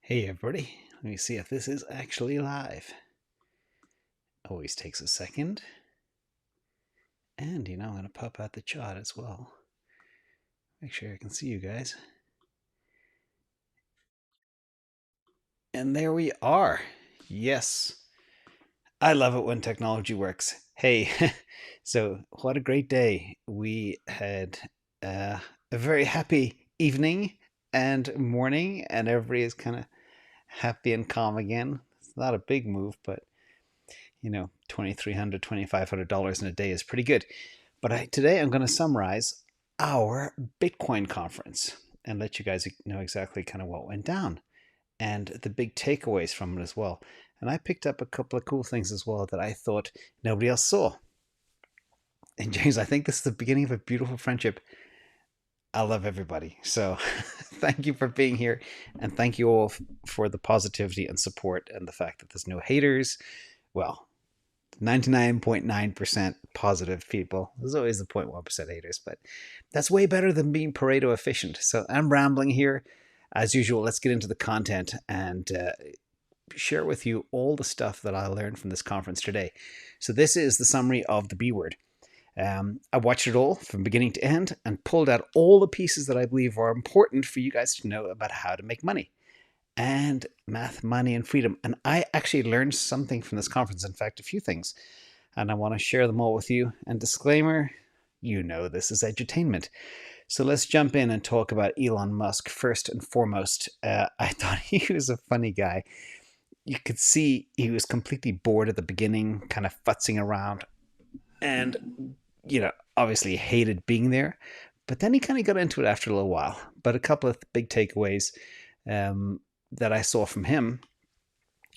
Hey everybody, let me see if this is actually live. Always takes a second. And I'm going to pop out the chat as well. Make sure I can see you guys. And there we are. Yes. I love it when technology works. Hey, so what a great day. We had a very happy evening and morning, and everybody is kind of happy and calm again. It's not a big move, but $2,300, $2,500 in a day is pretty good. But today I'm going to summarize our Bitcoin conference and let you guys know exactly kind of what went down and the big takeaways from it as well. And I picked up a couple of cool things as well that I thought nobody else saw. And James, I think this is the beginning of a beautiful friendship. I love everybody. So thank you for being here. And thank you all for the positivity and support and the fact that there's no haters. Well, 99.9% positive people. There's always the 0.1% haters, but that's way better than being Pareto efficient. So I'm rambling here. As usual, let's get into the content and share with you all the stuff that I learned from this conference today. So this is the summary of the BWord. I watched it all from beginning to end and pulled out all the pieces that I believe are important for you guys to know about how to make money and math, money, and freedom. And I actually learned something from this conference. In fact, a few things. And I want to share them all with you. And disclaimer, this is edutainment. So let's jump in and talk about Elon Musk first and foremost. I thought he was a funny guy. You could see he was completely bored at the beginning, kind of futzing around. And, obviously hated being there. But then he kind of got into it after a little while. But a couple of big takeaways that I saw from him.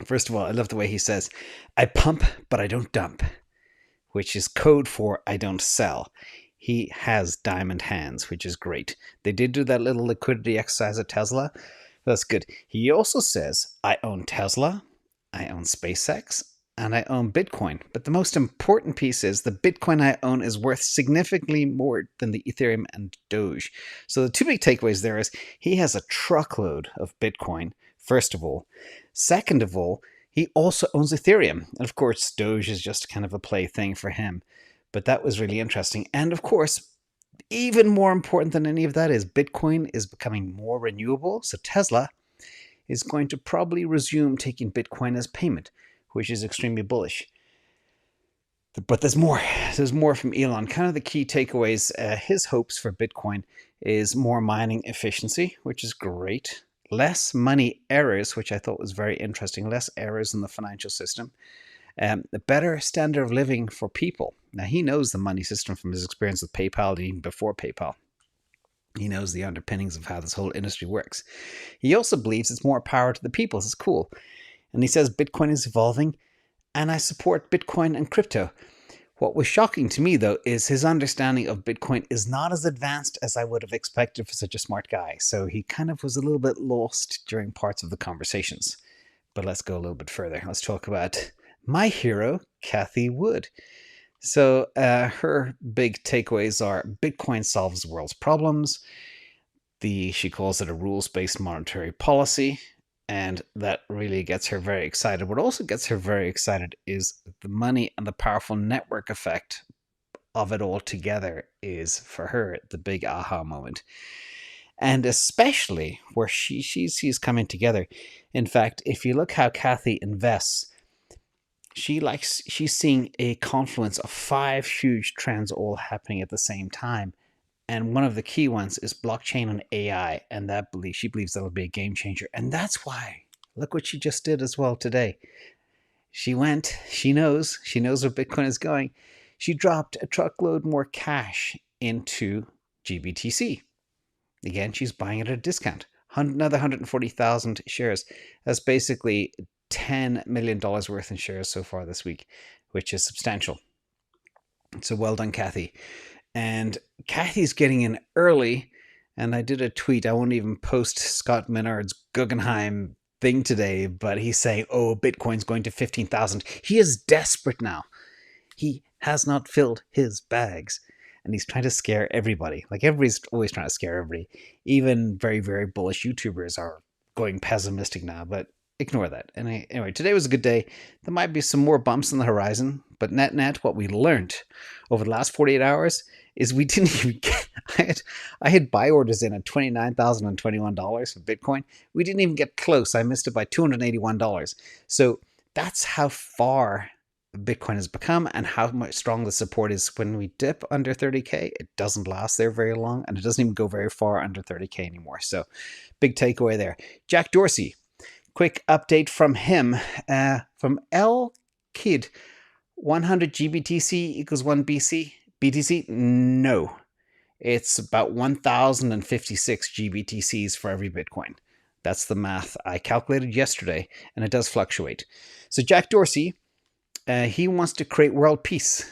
First of all, I love the way he says, I pump, but I don't dump, which is code for I don't sell. He has diamond hands, which is great. They did do that little liquidity exercise at Tesla. That's good. He also says, I own Tesla, I own SpaceX, and I own Bitcoin. But the most important piece is the Bitcoin I own is worth significantly more than the Ethereum and Doge. So the two big takeaways there is he has a truckload of Bitcoin, first of all. Second of all, he also owns Ethereum. And of course, Doge is just kind of a plaything for him. But that was really interesting. And of course, even more important than any of that is Bitcoin is becoming more renewable. So Tesla is going to probably resume taking Bitcoin as payment, which is extremely bullish. But there's more. There's more from Elon. Kind of the key takeaways. His hopes for Bitcoin is more mining efficiency, which is great. Less money errors, which I thought was very interesting. Less errors in the financial system. A better standard of living for people. Now, he knows the money system from his experience with PayPal and even before PayPal. He knows the underpinnings of how this whole industry works. He also believes it's more power to the people. This is cool. And he says Bitcoin is evolving, and I support Bitcoin and crypto. What was shocking to me, though, is his understanding of Bitcoin is not as advanced as I would have expected for such a smart guy. So he kind of was a little bit lost during parts of the conversations. But let's go a little bit further. Let's talk about my hero, Cathie Wood. So her big takeaways are Bitcoin solves the world's problems. She calls it a rules-based monetary policy. And that really gets her very excited. What also gets her very excited is the money and the powerful network effect of it all together is, for her, the big aha moment. And especially where she sees coming together. In fact, if you look how Cathie invests, she's seeing a confluence of 5 huge trends all happening at the same time. And one of the key ones is blockchain and AI. And she believes that'll be a game changer. And that's why, look what she just did as well today. She knows where Bitcoin is going. She dropped a truckload more cash into GBTC. Again, she's buying it at a discount. Another 140,000 shares. That's basically $10 million worth in shares so far this week, which is substantial. So well done, Cathie. And Cathie's getting in early, and I did a tweet. I won't even post Scott Minard's Guggenheim thing today, but he's saying, oh, Bitcoin's going to 15,000. He is desperate now. He has not filled his bags, and he's trying to scare everybody. Like, everybody's always trying to scare everybody. Even very, very bullish YouTubers are going pessimistic now, but ignore that. And anyway, today was a good day. There might be some more bumps on the horizon, but net, what we learned over the last 48 hours is we didn't even get, I had buy orders in at $29,021 for Bitcoin. We didn't even get close. I missed it by $281. So that's how far Bitcoin has become and how much strong the support is. When we dip under 30K, it doesn't last there very long, and it doesn't even go very far under 30K anymore. So big takeaway there. Jack Dorsey, quick update from him, from L Kid, 100 GBTC equals 1 BTC? No, it's about 1,056 GBTCs for every Bitcoin. That's the math I calculated yesterday, and it does fluctuate. So Jack Dorsey, he wants to create world peace.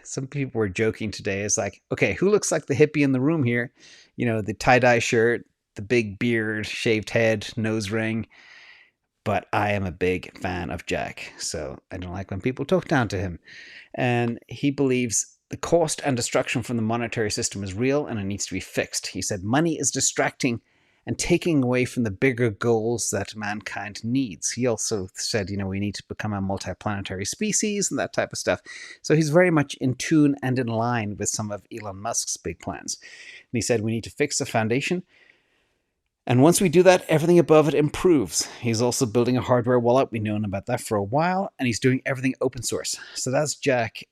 Some people were joking today. It's like, okay, who looks like the hippie in the room here? The tie-dye shirt, the big beard, shaved head, nose ring. But I am a big fan of Jack, so I don't like when people talk down to him. And he believes the cost and destruction from the monetary system is real and it needs to be fixed. He said money is distracting and taking away from the bigger goals that mankind needs. He also said, we need to become a multiplanetary species and that type of stuff. So he's very much in tune and in line with some of Elon Musk's big plans. And he said we need to fix the foundation. And once we do that, everything above it improves. He's also building a hardware wallet. We've known about that for a while. And he's doing everything open source. So that's Jack.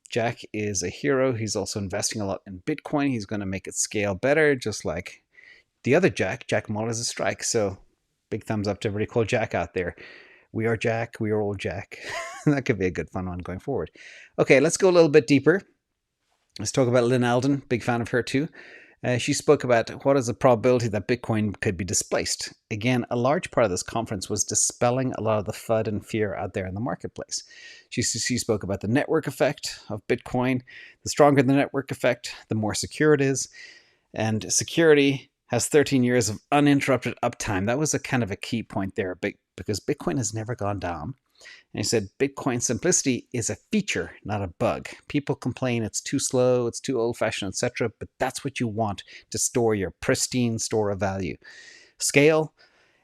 Jack is a hero. He's also investing a lot in Bitcoin. He's going to make it scale better, just like the other Jack Mullers a strike. So big thumbs up to everybody called Jack out there. We are Jack. We are all Jack. That could be a good fun one going forward. Okay, let's go a little bit deeper. Let's talk about Lyn Alden. Big fan of her too. She spoke about what is the probability that Bitcoin could be displaced. Again, a large part of this conference was dispelling a lot of the FUD and fear out there in the marketplace. She spoke about the network effect of Bitcoin. The stronger the network effect, the more secure it is. And security has 13 years of uninterrupted uptime. That was a kind of a key point there, because Bitcoin has never gone down. And he said Bitcoin simplicity is a feature, not a bug. People complain it's too slow, it's too old-fashioned, etc., but that's what you want to store your pristine store of value. Scale,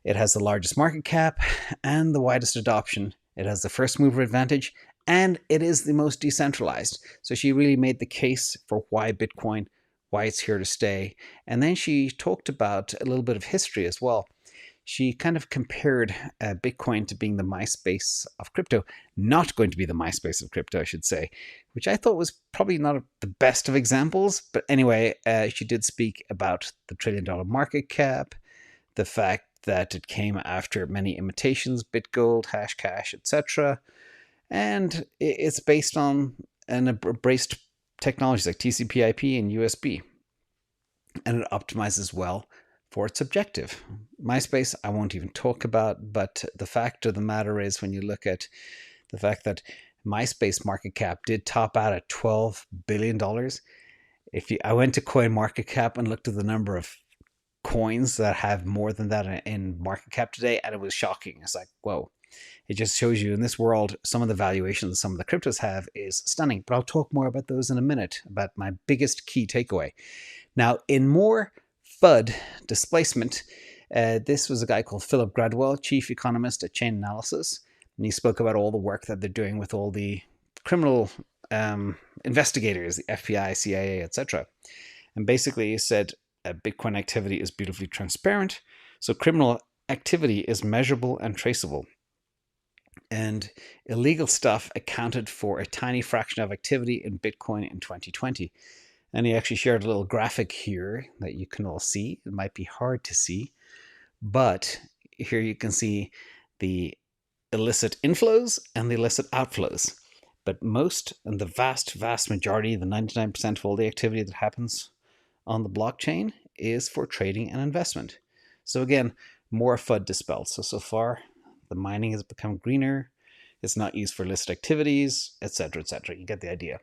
it has the largest market cap and the widest adoption. It has the first mover advantage, and it is the most decentralized. So she really made the case for why Bitcoin, why it's here to stay. And then she talked about a little bit of history as well. She kind of compared Bitcoin to being the MySpace of crypto, not going to be the MySpace of crypto, I should say, which I thought was probably not the best of examples. But anyway, she did speak about the $1 trillion market cap, the fact that it came after many imitations, BitGold, Hashcash, etc. And it's based on an embraced technologies like TCP/IP and USB. And it optimizes well for its objective. MySpace, I won't even talk about, but the fact of the matter is, when you look at the fact that MySpace market cap did top out at $12 billion. I went to CoinMarketCap and looked at the number of coins that have more than that in market cap today, and it was shocking. It's like, whoa. It just shows you in this world, some of the valuations some of the cryptos have is stunning. But I'll talk more about those in a minute, about my biggest key takeaway. Now, in more FUD displacement, this was a guy called Philip Gradwell, chief economist at Chain Analysis. And he spoke about all the work that they're doing with all the criminal investigators, the FBI, CIA, etc. And basically he said Bitcoin activity is beautifully transparent. So criminal activity is measurable and traceable. And illegal stuff accounted for a tiny fraction of activity in Bitcoin in 2020. And he actually shared a little graphic here that you can all see. It might be hard to see, but here you can see the illicit inflows and the illicit outflows. But most and the vast majority, the 99% of all the activity that happens on the blockchain is for trading and investment. So again, more FUD dispelled. So far, the mining has become greener. It's not used for illicit activities, etc., etc. You get the idea.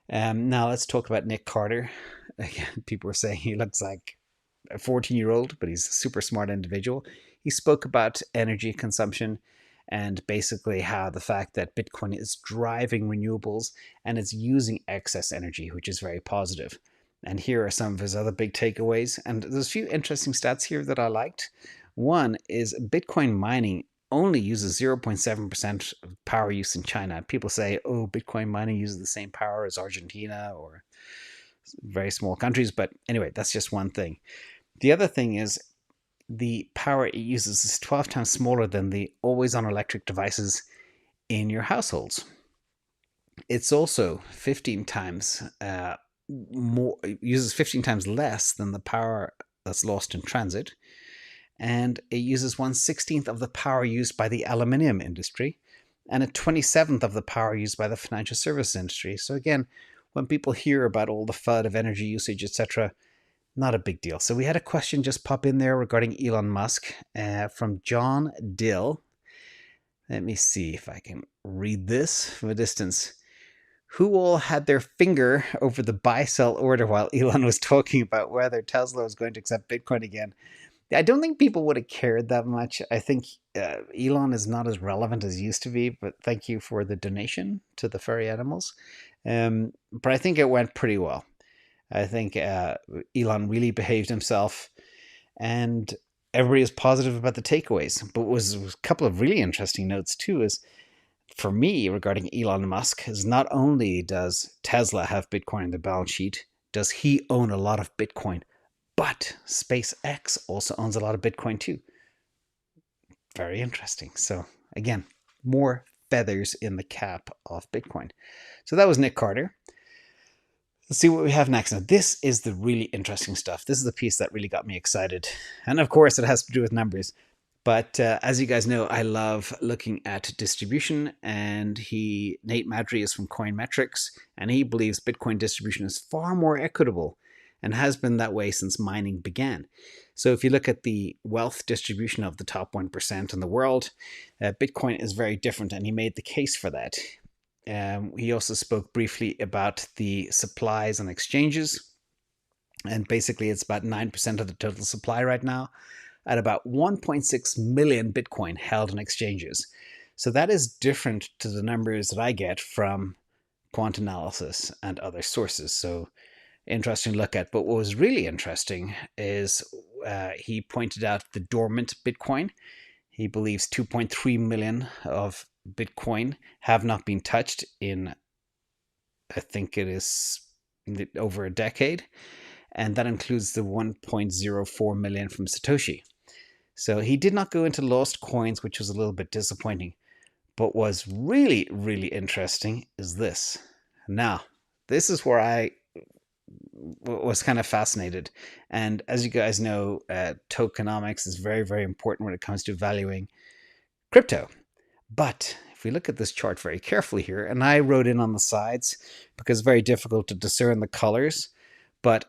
Now let's talk about Nick Carter. Again, people were saying he looks like a 14-year-old, but he's a super smart individual. He spoke about energy consumption and basically how the fact that Bitcoin is driving renewables and it's using excess energy, which is very positive. And here are some of his other big takeaways. And there's a few interesting stats here that I liked. One is Bitcoin mining only uses 0.7% of power use in China. People say, oh, Bitcoin mining uses the same power as Argentina or very small countries. But anyway, that's just one thing. The other thing is the power it uses is 12 times smaller than the always-on electric devices in your households. It's also 15 times more, uses 15 times less than the power that's lost in transit. And it uses 1/16 of the power used by the aluminium industry and a 27th of the power used by the financial services industry. So again, when people hear about all the FUD of energy usage, etc., not a big deal. So we had a question just pop in there regarding Elon Musk from John Dill. Let me see if I can read this from a distance. Who all had their finger over the buy-sell order while Elon was talking about whether Tesla was going to accept Bitcoin again? I don't think people would have cared that much. I think Elon is not as relevant as he used to be, but thank you for the donation to the furry animals. But I think it went pretty well. I think Elon really behaved himself, and everybody is positive about the takeaways. But was a couple of really interesting notes too is, for me, regarding Elon Musk, is not only does Tesla have Bitcoin in the balance sheet, does he own a lot of Bitcoin, but SpaceX also owns a lot of Bitcoin too. Very interesting. So again, more feathers in the cap of Bitcoin. So that was Nick Carter. Let's see what we have next. Now, this is the really interesting stuff. This is the piece that really got me excited. And of course, it has to do with numbers. But as you guys know, I love looking at distribution. And Nate Maddrey is from Coinmetrics. And he believes Bitcoin distribution is far more equitable and has been that way since mining began. So if you look at the wealth distribution of the top 1% in the world, Bitcoin is very different. And he made the case for that. He also spoke briefly about the supplies and exchanges. And basically, it's about 9% of the total supply right now, at about 1.6 million Bitcoin held in exchanges. So that is different to the numbers that I get from quant analysis and other sources. So interesting to look at. But what was really interesting is he pointed out the dormant Bitcoin. He believes 2.3 million of Bitcoin have not been touched in, I think it is over a decade. And that includes the 1.04 million from Satoshi. So he did not go into lost coins, which was a little bit disappointing. But what's really, really interesting is this. Now, this is where I was kind of fascinated. And as you guys know, tokenomics is very, very important when it comes to valuing crypto. But if we look at this chart very carefully here, and I wrote in on the sides because it's very difficult to discern the colors, but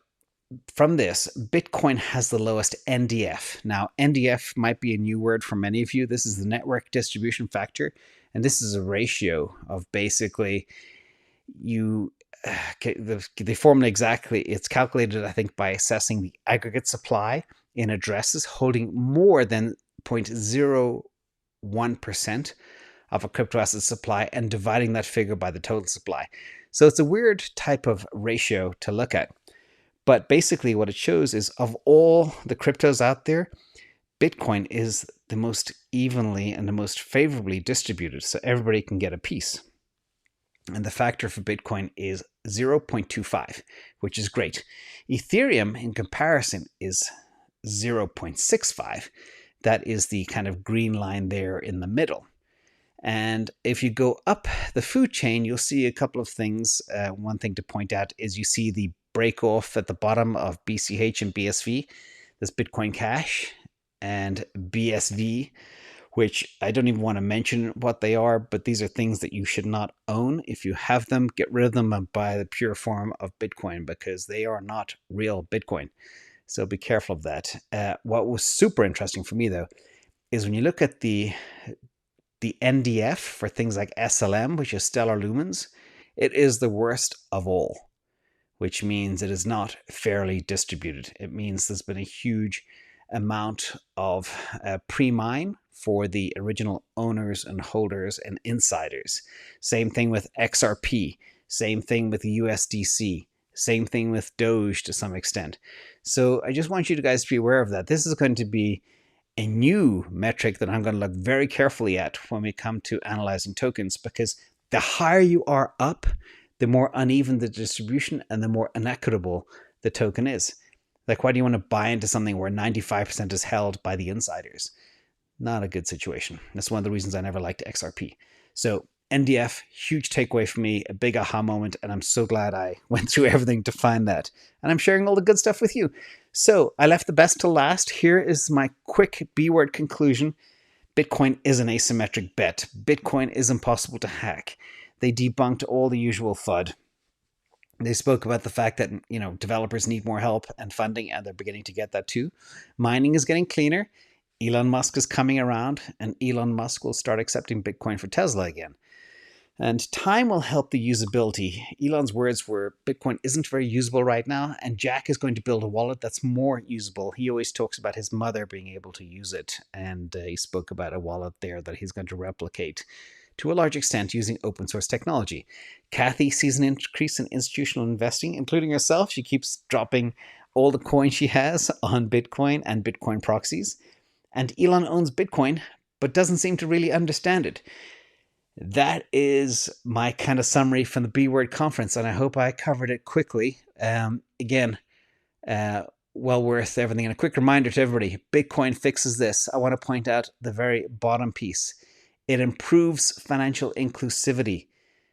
from this, Bitcoin has the lowest NDF. Now, NDF might be a new word for many of you. This is the network distribution factor, and this is a ratio of basically the formula exactly. It's calculated, I think, by assessing the aggregate supply in addresses holding more than 0.01% of a crypto asset supply and dividing that figure by the total supply. So it's a weird type of ratio to look at. But basically what it shows is, of all the cryptos out there, Bitcoin is the most evenly and the most favorably distributed, so everybody can get a piece. And the factor for Bitcoin is 0.25, which is great. Ethereum, in comparison, is 0.65. That is the kind of green line there in the middle. And if you go up the food chain, you'll see a couple of things. One thing to point out is you see the break off at the bottom of BCH and BSV. There's Bitcoin Cash and BSV, which I don't even want to mention what they are, but these are things that you should not own. If you have them, get rid of them and buy the pure form of Bitcoin, because they are not real Bitcoin. So be careful of that. What was super interesting for me, though, is when you look at the NDF for things like SLM, which is stellar lumens, it is the worst of all, which means it is not fairly distributed. It means there's been a huge amount of pre-mine for the original owners and holders and insiders. Same thing with XRP, same thing with USDC, same thing with Doge to some extent. So I just want you guys to be aware of that. This is going to be a new metric that I'm going to look very carefully at when we come to analyzing tokens, because the higher you are up, the more uneven the distribution and the more inequitable the token is. Like, why do you want to buy into something where 95% is held by the insiders? Not a good situation. That's one of the reasons I never liked XRP. So NDF, huge takeaway for me, a big aha moment, and I'm so glad I went through everything to find that. And I'm sharing all the good stuff with you. So I left the best to last. Here is my quick B-word conclusion. Bitcoin is an asymmetric bet. Bitcoin is impossible to hack. They debunked all the usual FUD. They spoke about the fact that, developers need more help and funding, and they're beginning to get that too. Mining is getting cleaner. Elon Musk is coming around, and Elon Musk will start accepting Bitcoin for Tesla again. And time will help the usability. Elon's words were, Bitcoin isn't very usable right now, and Jack is going to build a wallet that's more usable. He always talks about his mother being able to use it, and he spoke about a wallet there that he's going to replicate to a large extent using open source technology. Cathie sees an increase in institutional investing, including herself. She keeps dropping all the coins she has on Bitcoin and Bitcoin proxies. And Elon owns Bitcoin, but doesn't seem to really understand it. That is my kind of summary from the BWord conference, and I hope I covered it quickly. Again, well worth everything. And a quick reminder to everybody, Bitcoin fixes this. I want to point out the very bottom piece. It improves financial inclusivity.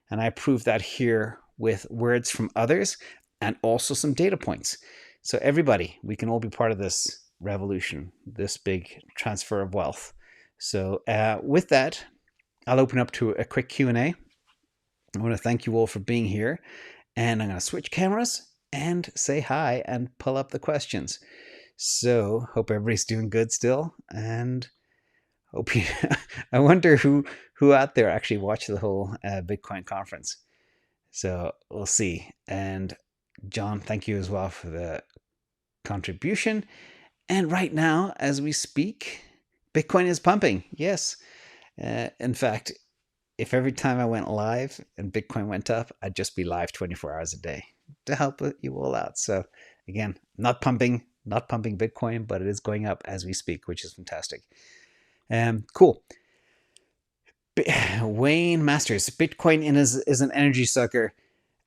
And I proved that here with words from others and also some data points. So everybody, we can all be part of this revolution, this big transfer of wealth. So with that, I'll open up to a quick Q&A. I want to thank you all for being here. And I'm going to switch cameras and say hi and pull up the questions. So hope everybody's doing good still. And hope you, I wonder who out there actually watched the whole Bitcoin conference. So we'll see. And John, thank you as well for the contribution. And right now, as we speak, Bitcoin is pumping. Yes. In fact, if every time I went live and Bitcoin went up, I'd just be live 24 hours a day to help you all out. So again, not pumping Bitcoin, but it is going up as we speak, which is fantastic. Cool. Wayne Masters, Bitcoin is an energy sucker.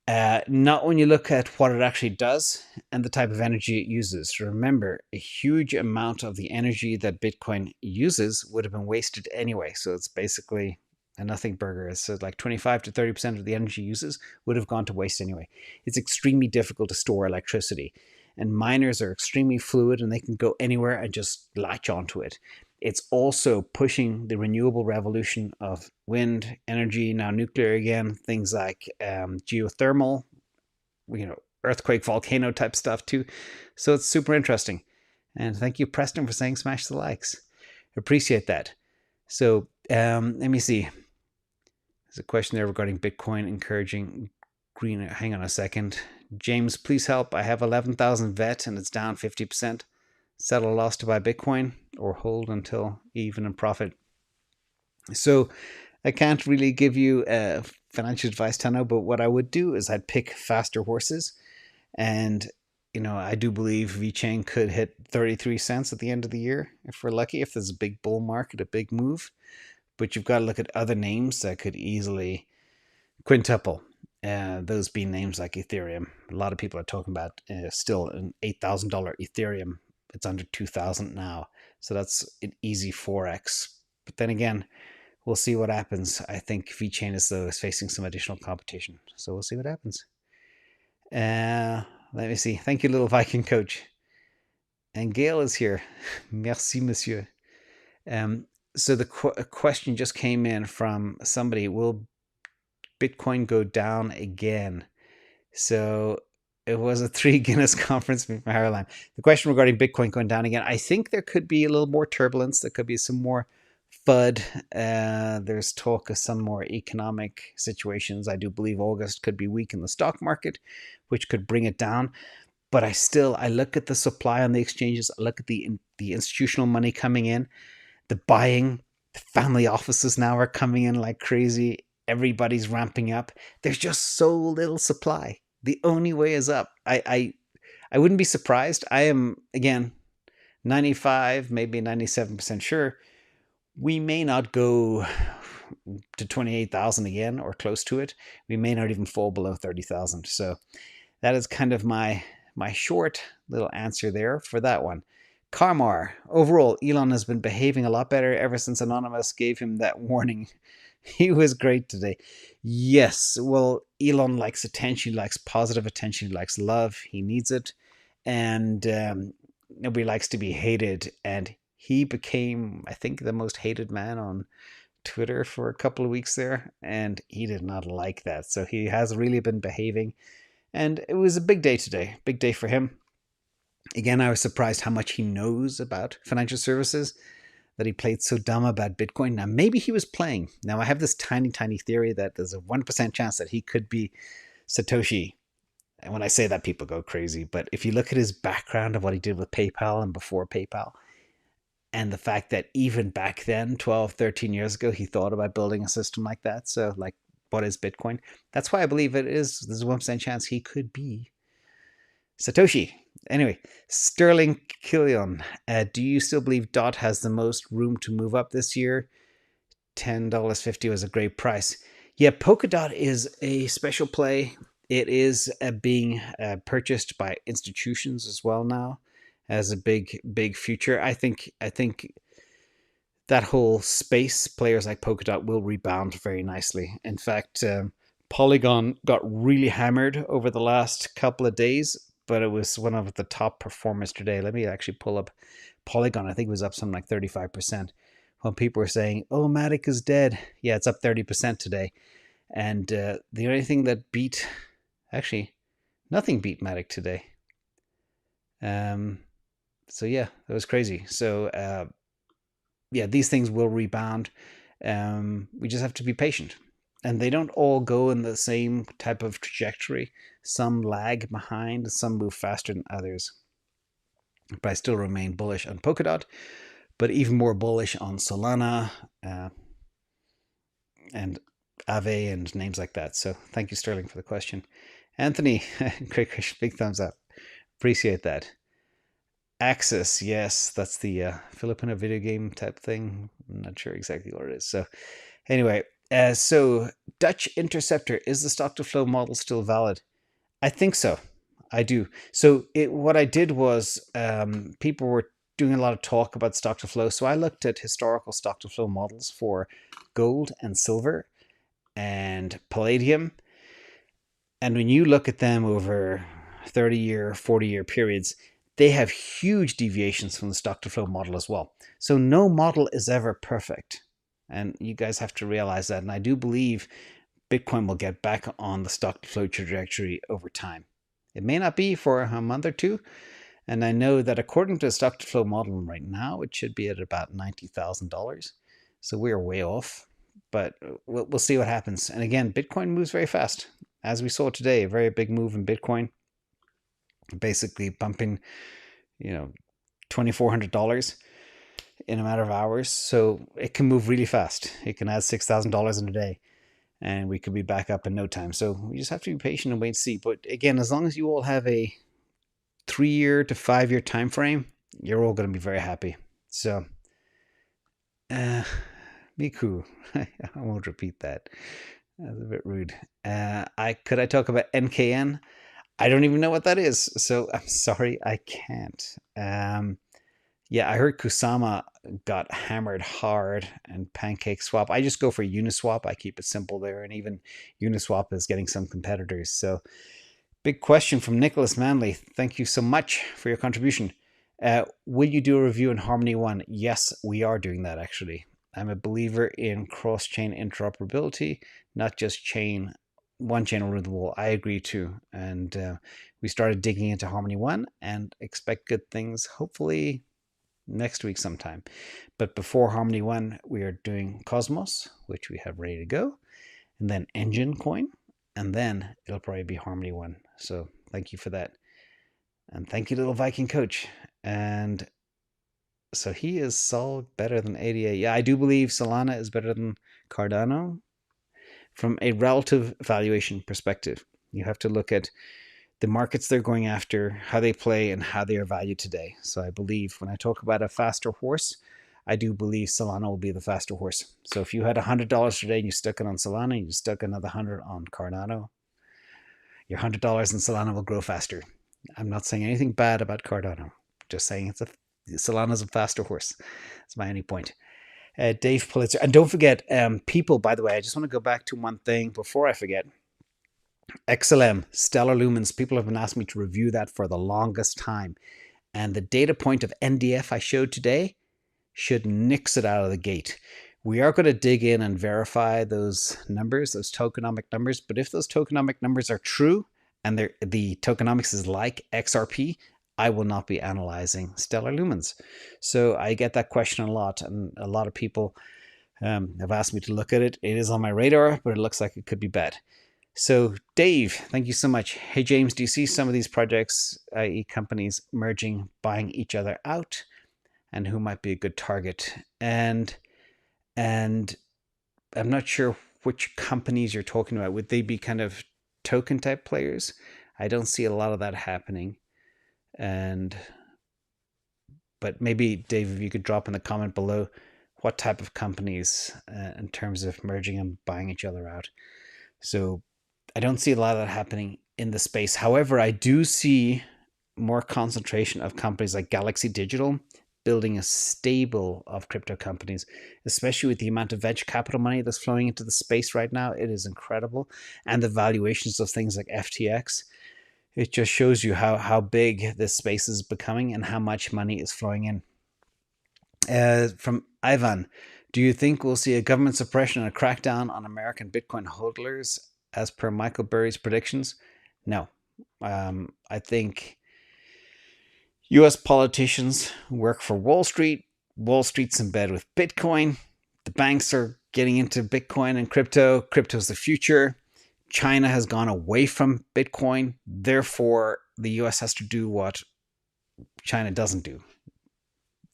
Not when you look at what it actually does and the type of energy it uses. Remember, a huge amount of the energy that Bitcoin uses would have been wasted anyway. So it's basically a nothing burger. So like 25 to 30% of the energy uses would have gone to waste anyway. It's extremely difficult to store electricity. And miners are extremely fluid and they can go anywhere and just latch onto it. It's also pushing the renewable revolution of wind energy, now nuclear again, things like geothermal, earthquake, volcano type stuff too. So it's super interesting. And thank you, Preston, for saying smash the likes. Appreciate that. So let me see. There's a question there regarding Bitcoin encouraging green. Hang on a second. James, please help. I have 11,000 VET and it's down 50%. Settle loss to buy Bitcoin or hold until even in profit. So I can't really give you financial advice, Tano, but what I would do is I'd pick faster horses. And, I do believe VeChain could hit 33 cents at the end of the year if we're lucky, if there's a big bull market, a big move. But you've got to look at other names that could easily quintuple. Those being names like Ethereum. A lot of people are talking about still an $8,000 Ethereum. It's under 2,000 now. So that's an easy 4x. But then again, we'll see what happens. I think VeChain is facing some additional competition. So we'll see what happens. Let me see. Thank you, little Viking coach. And Gail is here. Merci, monsieur. So the question just came in from somebody. Will Bitcoin go down again? So it was a 3 Guinness conference from Ireland. The question regarding Bitcoin going down again, I think there could be a little more turbulence. There could be some more FUD. There's talk of some more economic situations. I do believe August could be weak in the stock market, which could bring it down. But I look at the supply on the exchanges. I look at the institutional money coming in, the buying. The family offices now are coming in like crazy. Everybody's ramping up. There's just so little supply. The only way is up. I wouldn't be surprised. I am, again, 95, maybe 97% sure we may not go to 28,000 again or close to it. We may not even fall below 30,000. So that is kind of my short little answer there for that one. Karmar, overall, Elon has been behaving a lot better ever since Anonymous gave him that warning. He was great today. Yes, well, Elon likes attention, he likes positive attention, he likes love, he needs it. And nobody likes to be hated. And he became, I think, the most hated man on Twitter for a couple of weeks there. And he did not like that. So he has really been behaving. And it was a big day today, big day for him. Again, I was surprised how much he knows about financial services, that he played so dumb about Bitcoin. Now, maybe he was playing. Now, I have this tiny, tiny theory that there's a 1% chance that he could be Satoshi. And when I say that, people go crazy. But if you look at his background of what he did with PayPal and before PayPal, and the fact that even back then, 12, 13 years ago, he thought about building a system like that. So, like, what is Bitcoin? That's why I believe there's a 1% chance he could be Satoshi. Anyway, Sterling Killion, do you still believe DOT has the most room to move up this year? $10.50 was a great price. Yeah, Polkadot is a special play. It is being purchased by institutions as well now, as a big future. I think that whole space, players like Polkadot will rebound very nicely. In fact, Polygon got really hammered over the last couple of days, but it was one of the top performers today. Let me actually pull up Polygon. I think it was up something like 35%. When people were saying, oh, Matic is dead. Yeah, it's up 30% today. And the only thing that beat, actually, nothing beat Matic today. So yeah, that was crazy. So yeah, these things will rebound. We just have to be patient. And they don't all go in the same type of trajectory. Some lag behind, some move faster than others. But I still remain bullish on Polkadot, but even more bullish on Solana and Aave and names like that. So thank you, Sterling, for the question. Anthony, great question, big thumbs up. Appreciate that. Axis, yes, that's the Filipino video game type thing. I'm not sure exactly what it is. So anyway, so Dutch Interceptor, is the stock to flow model still valid? I think so. I do. So what I did was people were doing a lot of talk about stock to flow. So I looked at historical stock to flow models for gold and silver and palladium. And when you look at them over 30-year, 40-year periods, they have huge deviations from the stock to flow model as well. So no model is ever perfect. And you guys have to realize that. And I do believe Bitcoin will get back on the stock to flow trajectory over time. It may not be for a month or two. And I know that according to the stock to flow model right now, it should be at about $90,000. So we're way off, but we'll see what happens. And again, Bitcoin moves very fast. As we saw today, a very big move in Bitcoin, basically pumping, $2,400 in a matter of hours. So it can move really fast. It can add $6,000 in a day, and we could be back up in no time. So we just have to be patient and wait and see. But again, as long as you all have a 3-year to 5-year time frame, you're all going to be very happy. So, Miku, I won't repeat that. That's a bit rude. Could I talk about NKN? I don't even know what that is, so I'm sorry, I can't. Yeah, I heard Kusama got hammered hard and Pancake Swap. I just go for Uniswap. I keep it simple there, and even Uniswap is getting some competitors. So, big question from Nicholas Manley. Thank you so much for your contribution. Will you do a review in Harmony One? Yes, we are doing that actually. I'm a believer in cross-chain interoperability, not just one chain around the wall. I agree too. And we started digging into Harmony One and expect good things, hopefully next week sometime. But before Harmony One, we are doing Cosmos, which we have ready to go, and then Engine Coin, and then it'll probably be Harmony One. So thank you for that. And thank you, Little Viking Coach. And so he is Sol better than ADA. Yeah, I do believe Solana is better than Cardano from a relative valuation perspective. You have to look at the markets they're going after, how they play, and how they are valued today. So I believe when I talk about a faster horse, I do believe Solana will be the faster horse. So if you had $100 today and you stuck it on Solana, and you stuck another 100 on Cardano, your $100 in Solana will grow faster. I'm not saying anything bad about Cardano. Just saying Solana's a faster horse. That's my only point. Dave Pulitzer. And don't forget, people, by the way, I just want to go back to one thing before I forget. XLM, Stellar Lumens. People have been asking me to review that for the longest time. And the data point of NDF I showed today should nix it out of the gate. We are going to dig in and verify those numbers, those tokenomic numbers. But if those tokenomic numbers are true and the tokenomics is like XRP, I will not be analyzing Stellar Lumens. So I get that question a lot, and a lot of people have asked me to look at it. It is on my radar, but it looks like it could be bad. So Dave, thank you so much. Hey James, do you see some of these projects, i.e. companies merging, buying each other out, and who might be a good target? And I'm not sure which companies you're talking about. Would they be kind of token type players? I don't see a lot of that happening. But maybe Dave, if you could drop in the comment below what type of companies in terms of merging and buying each other out. So I don't see a lot of that happening in the space. However, I do see more concentration of companies like Galaxy Digital building a stable of crypto companies, especially with the amount of venture capital money that's flowing into the space right now. It is incredible. And the valuations of things like FTX, it just shows you how big this space is becoming and how much money is flowing in. From Ivan, do you think we'll see a government suppression and a crackdown on American Bitcoin holders as per Michael Burry's predictions? No. I think US politicians work for Wall Street. Wall Street's in bed with Bitcoin. The banks are getting into Bitcoin and crypto. Crypto's the future. China has gone away from Bitcoin. Therefore, the US has to do what China doesn't do.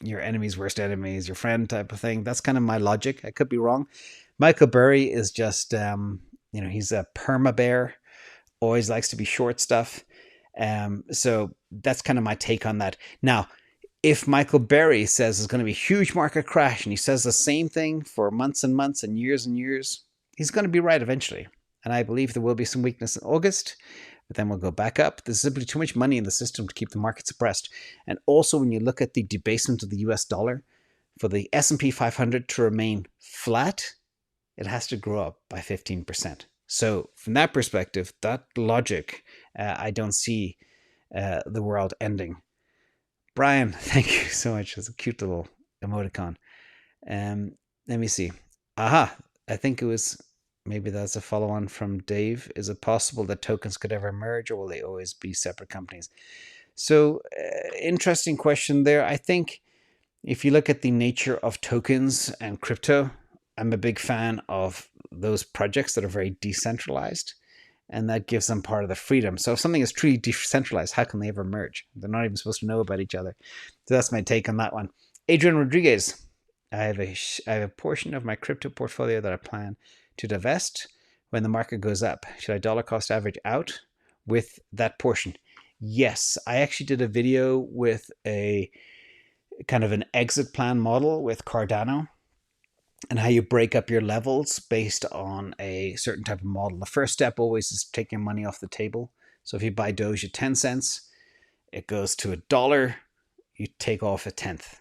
Your enemy's worst enemy is your friend type of thing. That's kind of my logic. I could be wrong. Michael Burry is just, he's a perma bear. Always likes to be short stuff. So that's kind of my take on that. Now, if Michael Burry says there's going to be a huge market crash and he says the same thing for months and months and years, he's going to be right eventually. And I believe there will be some weakness in August, but then we'll go back up. There's simply too much money in the system to keep the market suppressed. And also when you look at the debasement of the US dollar, for the S&P 500 to remain flat, it has to grow up by 15%. So from that perspective, that logic, I don't see the world ending. Brian, thank you so much. It's a cute little emoticon. Let me see. Aha, I think it was, maybe that's a follow-on from Dave. Is it possible that tokens could ever merge, or will they always be separate companies? So interesting question there. I think if you look at the nature of tokens and crypto, I'm a big fan of those projects that are very decentralized, and that gives them part of the freedom. So if something is truly decentralized, how can they ever merge? They're not even supposed to know about each other. So that's my take on that one. Adrian Rodriguez, I have a portion of my crypto portfolio that I plan to divest when the market goes up. Should I dollar cost average out with that portion? Yes, I actually did a video with a kind of an exit plan model with Cardano, and how you break up your levels based on a certain type of model. The first step always is taking money off the table. So if you buy Doge at 10 cents, it goes to $1, you take off a tenth,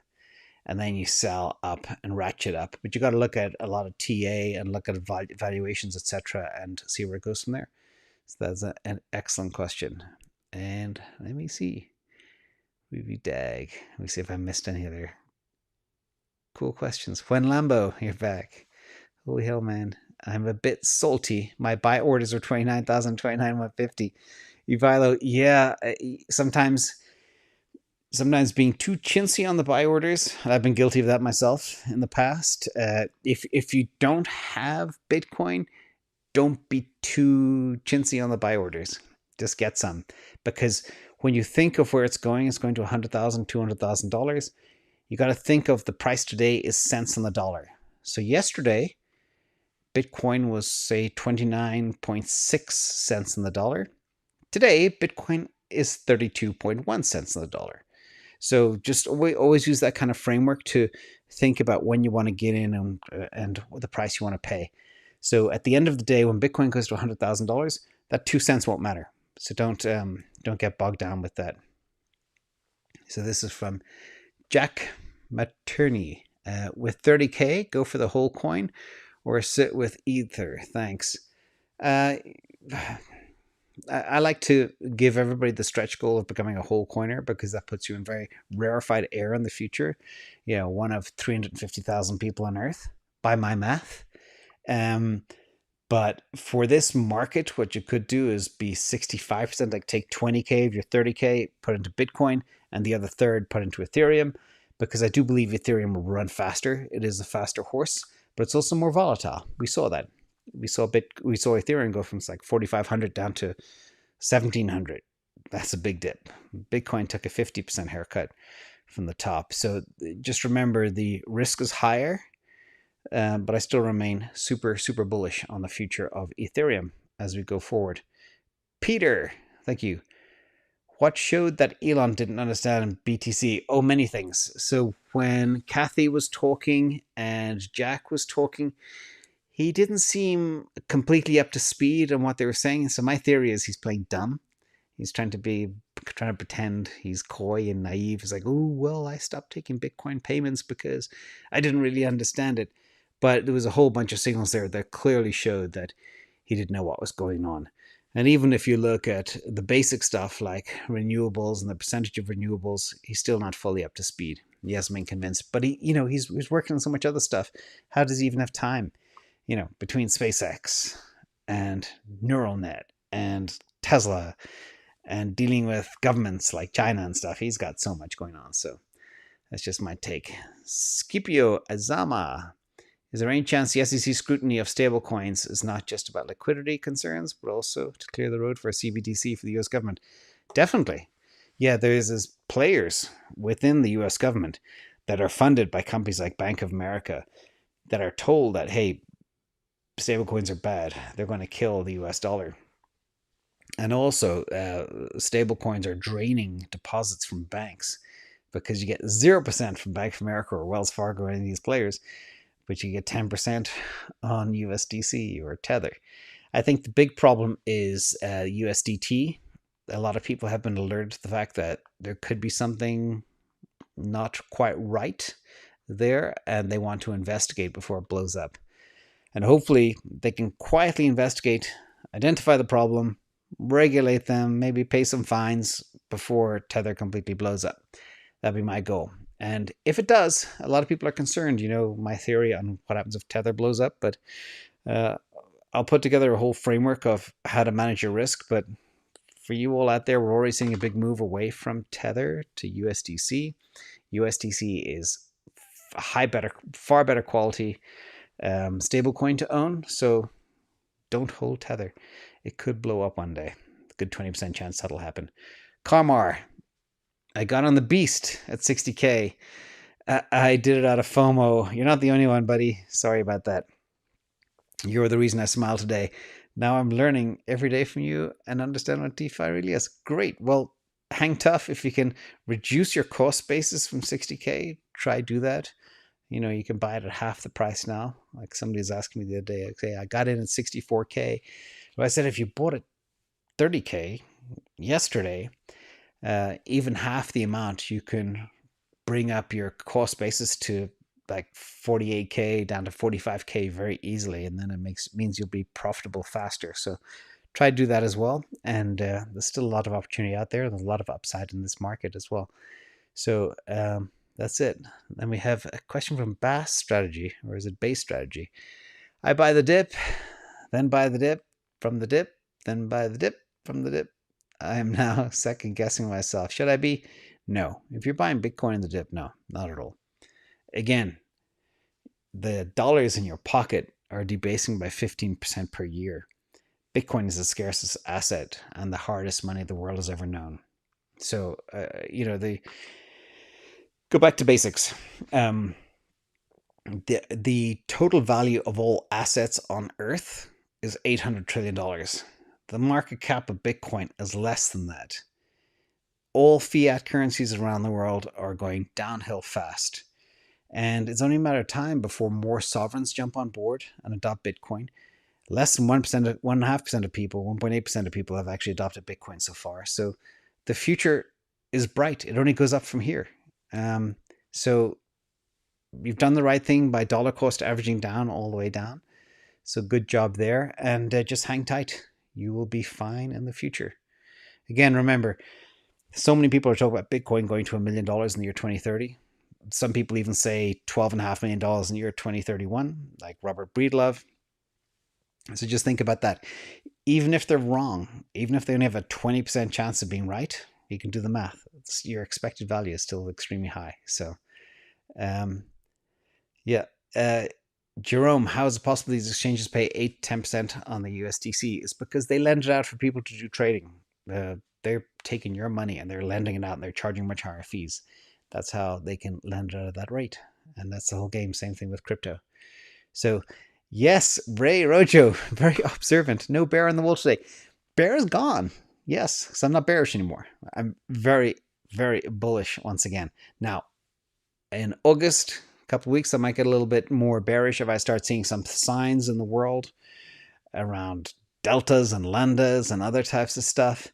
and then you sell up and ratchet up. But you got to look at a lot of TA and look at valuations, etc., and see where it goes from there. So that's an excellent question. And let me see. Let me see if I missed any other cool questions. When Lambo, you're back. Holy hell, man. I'm a bit salty. My buy orders are 29,000, 29,150. Ivilo, yeah, sometimes being too chintzy on the buy orders. I've been guilty of that myself in the past. If you don't have Bitcoin, don't be too chintzy on the buy orders. Just get some. Because when you think of where it's going to $100,000, $200,000. You got to think of the price today is cents on the dollar. So yesterday, Bitcoin was, say, 29.6 cents on the dollar. Today, Bitcoin is 32.1 cents on the dollar. So just always use that kind of framework to think about when you want to get in and the price you want to pay. So at the end of the day, when Bitcoin goes to $100,000, that 2 cents won't matter. So don't get bogged down with that. So this is from Jack Matterney. With 30K, go for the whole coin or sit with Ether. Thanks. I like to give everybody the stretch goal of becoming a whole coiner because that puts you in very rarefied air in the future. You know, one of 350,000 people on Earth by my math. But for this market, what you could do is be 65%, like take 20K of your 30K, put into Bitcoin, and the other third put into Ethereum, because I do believe Ethereum will run faster. It is a faster horse, but it's also more volatile. We saw that. We saw Ethereum go from like 4,500 down to 1,700. That's a big dip. Bitcoin took a 50% haircut from the top. So just remember, the risk is higher, but I still remain super, super bullish on the future of Ethereum as we go forward. Peter, thank you. What showed that Elon didn't understand BTC? Oh, many things. So when Cathie was talking and Jack was talking, he didn't seem completely up to speed on what they were saying. So my theory is he's playing dumb. He's trying to pretend he's coy and naive. He's like, oh, well, I stopped taking Bitcoin payments because I didn't really understand it. But there was a whole bunch of signals there that clearly showed that he didn't know what was going on. And even if you look at the basic stuff like renewables and the percentage of renewables, he's still not fully up to speed. He hasn't been convinced. But he's working on so much other stuff. How does he even have time? Between SpaceX and neural net and Tesla and dealing with governments like China and stuff, he's got so much going on. So that's just my take. Scipio Azama. Is there any chance the SEC scrutiny of stablecoins is not just about liquidity concerns, but also to clear the road for a CBDC for the US government? Definitely. Yeah, there's players within the US government that are funded by companies like Bank of America that are told that, hey, stablecoins are bad. They're going to kill the US dollar. And also, stablecoins are draining deposits from banks because you get 0% from Bank of America or Wells Fargo or any of these players, but you get 10% on USDC or Tether. I think the big problem is USDT. A lot of people have been alerted to the fact that there could be something not quite right there, and they want to investigate before it blows up. And hopefully they can quietly investigate, identify the problem, regulate them, maybe pay some fines before Tether completely blows up. That'd be my goal. And if it does, a lot of people are concerned, my theory on what happens if Tether blows up. But I'll put together a whole framework of how to manage your risk. But for you all out there, we're already seeing a big move away from Tether to USDC. USDC is far better quality stablecoin to own, so don't hold Tether. It could blow up one day. Good 20% chance that'll happen. Karmar, I got on the beast at 60K. I did it out of FOMO. You're not the only one, buddy. Sorry about that. You're the reason I smile today. Now I'm learning every day from you and understand what DeFi really is. Great. Well, hang tough. If you can reduce your cost basis from 60K, try do that. You can buy it at half the price now. Like somebody's asking me the other day, okay, I got in at 64K. So I said, if you bought it 30K yesterday, even half the amount, you can bring up your cost basis to like 48K down to 45K very easily. And then it means you'll be profitable faster. So try to do that as well. And there's still a lot of opportunity out there. There's a lot of upside in this market as well. So, that's it. Then we have a question from Bass Strategy, or is it Base Strategy? I buy the dip, then buy the dip from the dip, then buy the dip from the dip. I am now second guessing myself. Should I be? No. If you're buying Bitcoin in the dip, no, not at all. Again, the dollars in your pocket are debasing by 15% per year. Bitcoin is the scarcest asset and the hardest money the world has ever known. So, go back to basics. The total value of all assets on Earth is $800 trillion. the market cap of Bitcoin is less than that. All fiat currencies around the world are going downhill fast. And it's only a matter of time before more sovereigns jump on board and adopt Bitcoin. Less than 1%, 1.5% of people, 1.8% of people have actually adopted Bitcoin so far. So the future is bright. It only goes up from here. So you've done the right thing by dollar cost averaging down all the way down. So good job there. And just hang tight. You will be fine in the future. Again, remember, so many people are talking about Bitcoin going to $1 million in the year 2030. Some people even say $12.5 million in the year 2031, like Robert Breedlove. So just think about that. Even if they're wrong, even if they only have a 20% chance of being right, you can do the math. Your expected value is still extremely high. So, Jerome, how is it possible these exchanges pay 8-10% on the USDC? It's because they lend it out for people to do trading. They're taking your money and they're lending it out and they're charging much higher fees. That's how they can lend it out at that rate. And that's the whole game. Same thing with crypto. So, yes, Ray Rojo, very observant. No bear on the wall today. Bear is gone. Yes, because I'm not bearish anymore. I'm very, very bullish once again. Now, in August, a couple of weeks, I might get a little bit more bearish if I start seeing some signs in the world around deltas and lambdas and other types of stuff.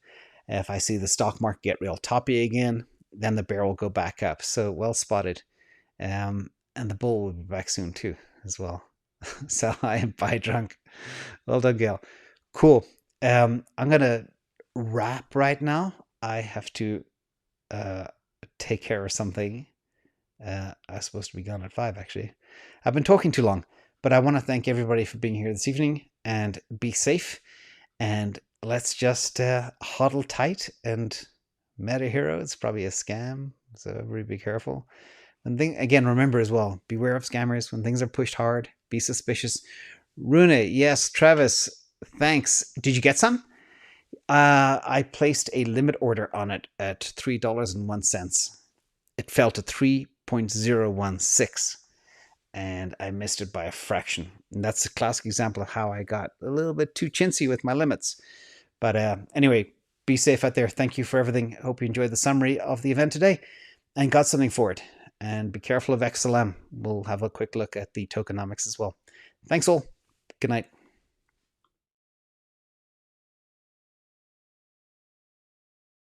If I see the stock market get real toppy again, then the bear will go back up. So well spotted. And the bull will be back soon too, as well. So I am buy drunk. Well done, Gail. Cool. I'm going to wrap right now. I have to take care of something. I was supposed to be gone at 5, actually. I've been talking too long, but I want to thank everybody for being here this evening, and be safe. And let's just huddle tight and meta hero. It's probably a scam, so everybody be careful. Again, remember as well, beware of scammers. When things are pushed hard, be suspicious. Rune, yes. Travis, thanks. Did you get some? I placed a limit order on it at $3.01. It fell to 3.016, and I missed it by a fraction. And that's a classic example of how I got a little bit too chintzy with my limits. But anyway, be safe out there. Thank you for everything. I hope you enjoyed the summary of the event today and got something for it. And be careful of XLM. We'll have a quick look at the tokenomics as well. Thanks all. Good night.